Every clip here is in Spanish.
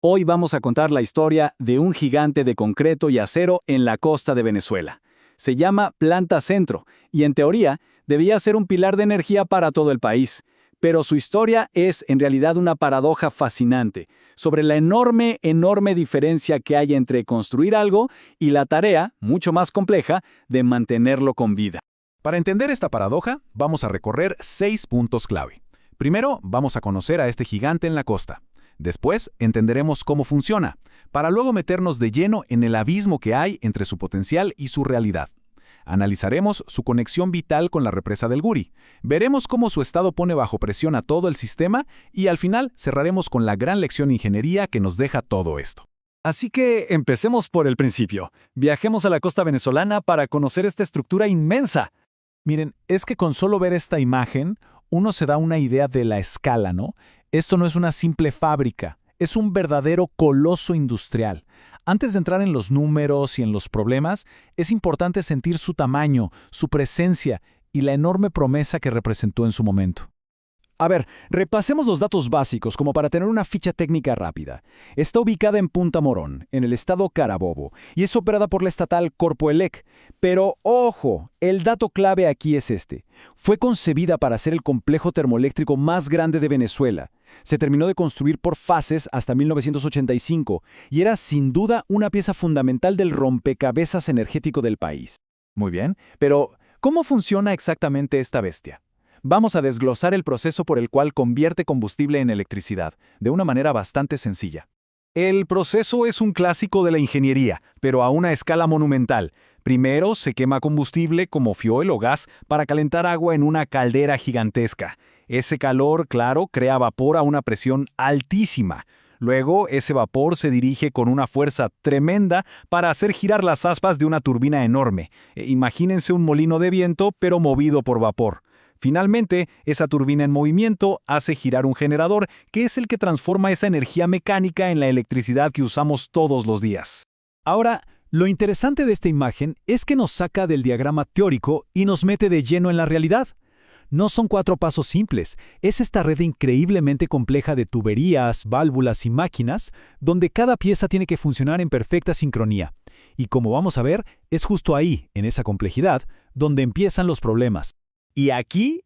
Hoy vamos a contar la historia de un gigante de concreto y acero en la costa de Venezuela. Se llama Planta Centro y en teoría debía ser un pilar de energía para todo el país. Pero su historia es en realidad una paradoja fascinante sobre la enorme diferencia que hay entre construir algo y la tarea, mucho más compleja, de mantenerlo con vida. Para entender esta paradoja, vamos a recorrer 6 puntos clave. Primero, vamos a conocer a este gigante en la costa. Después, entenderemos cómo funciona, para luego meternos de lleno en el abismo que hay entre su potencial y su realidad. Analizaremos su conexión vital con la represa del Guri, veremos cómo su estado pone bajo presión a todo el sistema y al final cerraremos con la gran lección de ingeniería que nos deja todo esto. Así que empecemos por el principio. Viajemos a la costa venezolana para conocer esta estructura inmensa. Miren, es que con solo ver esta imagen, uno se da una idea de la escala, ¿no? Esto no es una simple fábrica, es un verdadero coloso industrial. Antes de entrar en los números y en los problemas, es importante sentir su tamaño, su presencia y la enorme promesa que representó en su momento. A ver, repasemos los datos básicos como para tener una ficha técnica rápida. Está ubicada en Punta Morón, en el estado Carabobo, y es operada por la estatal Corpoelec. Pero, ojo, el dato clave aquí es este. Fue concebida para ser el complejo termoeléctrico más grande de Venezuela. Se terminó de construir por fases hasta 1985 y era sin duda una pieza fundamental del rompecabezas energético del país. Muy bien, pero ¿cómo funciona exactamente esta bestia? Vamos a desglosar el proceso por el cual convierte combustible en electricidad, de una manera bastante sencilla. El proceso es un clásico de la ingeniería, pero a una escala monumental. Primero se quema combustible como fuel o gas para calentar agua en una caldera gigantesca. Ese calor, claro, crea vapor a una presión altísima. Luego, ese vapor se dirige con una fuerza tremenda para hacer girar las aspas de una turbina enorme. Imagínense un molino de viento, pero movido por vapor. Finalmente, esa turbina en movimiento hace girar un generador, que es el que transforma esa energía mecánica en la electricidad que usamos todos los días. Ahora, lo interesante de esta imagen es que nos saca del diagrama teórico y nos mete de lleno en la realidad. No son 4 pasos simples, es esta red increíblemente compleja de tuberías, válvulas y máquinas, donde cada pieza tiene que funcionar en perfecta sincronía. Y como vamos a ver, es justo ahí, en esa complejidad, donde empiezan los problemas. Y aquí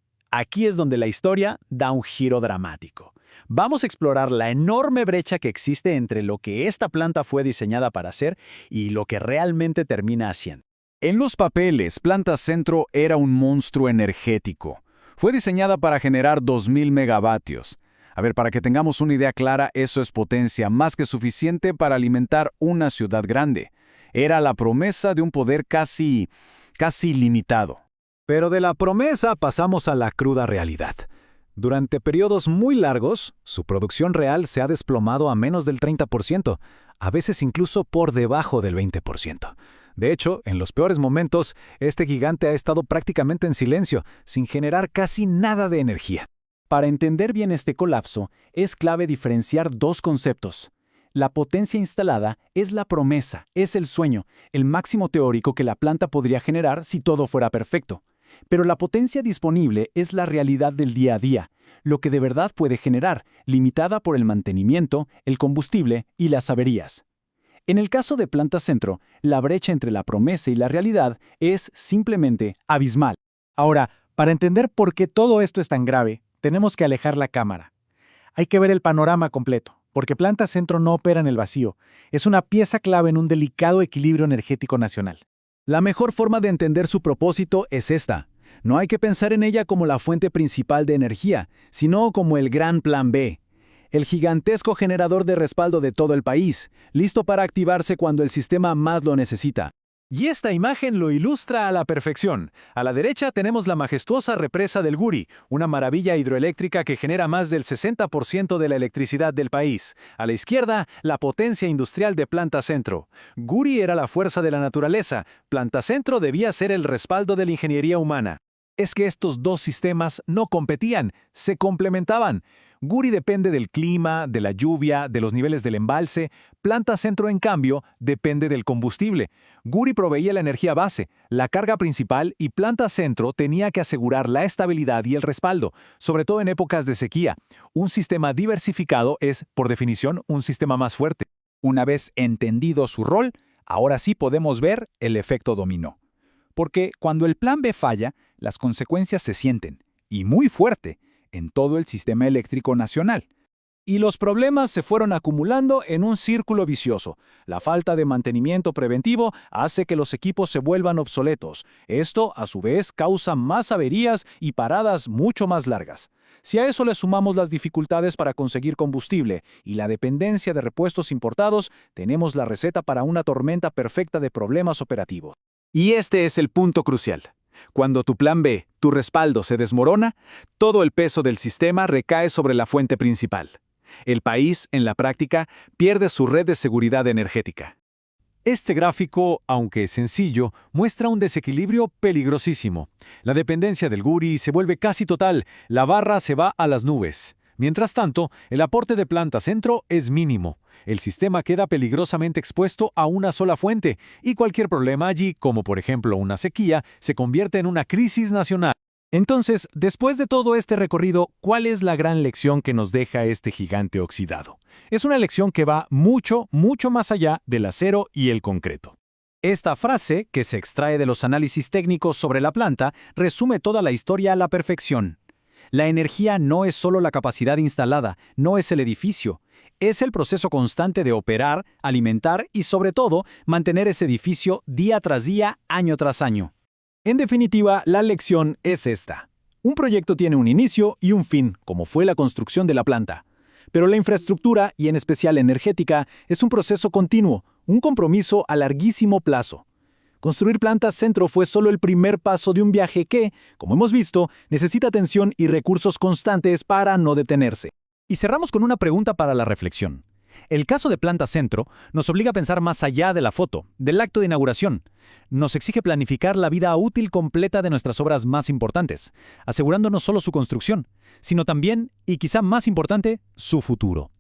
es donde la historia da un giro dramático. Vamos a explorar la enorme brecha que existe entre lo que esta planta fue diseñada para hacer y lo que realmente termina haciendo. En los papeles, Planta Centro era un monstruo energético. Fue diseñada para generar 2000 megavatios. A ver, para que tengamos una idea clara, eso es potencia más que suficiente para alimentar una ciudad grande. Era la promesa de un poder casi ilimitado. Pero de la promesa pasamos a la cruda realidad. Durante periodos muy largos, su producción real se ha desplomado a menos del 30%, a veces incluso por debajo del 20%. De hecho, en los peores momentos, este gigante ha estado prácticamente en silencio, sin generar casi nada de energía. Para entender bien este colapso, es clave diferenciar 2 conceptos. La potencia instalada es la promesa, es el sueño, el máximo teórico que la planta podría generar si todo fuera perfecto. Pero la potencia disponible es la realidad del día a día, lo que de verdad puede generar, limitada por el mantenimiento, el combustible y las averías. En el caso de Planta Centro, la brecha entre la promesa y la realidad es simplemente abismal. Ahora, para entender por qué todo esto es tan grave, tenemos que alejar la cámara. Hay que ver el panorama completo, porque Planta Centro no opera en el vacío. Es una pieza clave en un delicado equilibrio energético nacional. La mejor forma de entender su propósito es esta. No hay que pensar en ella como la fuente principal de energía, sino como el gran plan B. El gigantesco generador de respaldo de todo el país, listo para activarse cuando el sistema más lo necesita. Y esta imagen lo ilustra a la perfección. A la derecha tenemos la majestuosa represa del Guri, una maravilla hidroeléctrica que genera más del 60% de la electricidad del país. A la izquierda, la potencia industrial de Planta Centro. Guri era la fuerza de la naturaleza, Planta Centro debía ser el respaldo de la ingeniería humana. Es que estos 2 sistemas no competían, se complementaban. Guri depende del clima, de la lluvia, de los niveles del embalse. Planta Centro, en cambio, depende del combustible. Guri proveía la energía base, la carga principal, y Planta Centro tenía que asegurar la estabilidad y el respaldo, sobre todo en épocas de sequía. Un sistema diversificado es, por definición, un sistema más fuerte. Una vez entendido su rol, ahora sí podemos ver el efecto dominó. Porque cuando el plan B falla, las consecuencias se sienten, y muy fuerte, en todo el sistema eléctrico nacional. Y los problemas se fueron acumulando en un círculo vicioso. La falta de mantenimiento preventivo hace que los equipos se vuelvan obsoletos. Esto, a su vez, causa más averías y paradas mucho más largas. Si a eso le sumamos las dificultades para conseguir combustible y la dependencia de repuestos importados, tenemos la receta para una tormenta perfecta de problemas operativos. Y este es el punto crucial. Cuando tu plan B, tu respaldo, se desmorona, todo el peso del sistema recae sobre la fuente principal. El país, en la práctica, pierde su red de seguridad energética. Este gráfico, aunque sencillo, muestra un desequilibrio peligrosísimo. La dependencia del Guri se vuelve casi total, la barra se va a las nubes. Mientras tanto, el aporte de Planta Centro es mínimo. El sistema queda peligrosamente expuesto a una sola fuente, y cualquier problema allí, como por ejemplo una sequía, se convierte en una crisis nacional. Entonces, después de todo este recorrido, ¿cuál es la gran lección que nos deja este gigante oxidado? Es una lección que va mucho, mucho más allá del acero y el concreto. Esta frase, que se extrae de los análisis técnicos sobre la planta, resume toda la historia a la perfección. La energía no es solo la capacidad instalada, no es el edificio. Es el proceso constante de operar, alimentar y, sobre todo, mantener ese edificio día tras día, año tras año. En definitiva, la lección es esta. Un proyecto tiene un inicio y un fin, como fue la construcción de la planta. Pero la infraestructura, y en especial energética, es un proceso continuo, un compromiso a larguísimo plazo. Construir Planta Centro fue solo el primer paso de un viaje que, como hemos visto, necesita atención y recursos constantes para no detenerse. Y cerramos con una pregunta para la reflexión. El caso de Planta Centro nos obliga a pensar más allá de la foto, del acto de inauguración. Nos exige planificar la vida útil completa de nuestras obras más importantes, asegurando no solo su construcción, sino también, y quizá más importante, su futuro.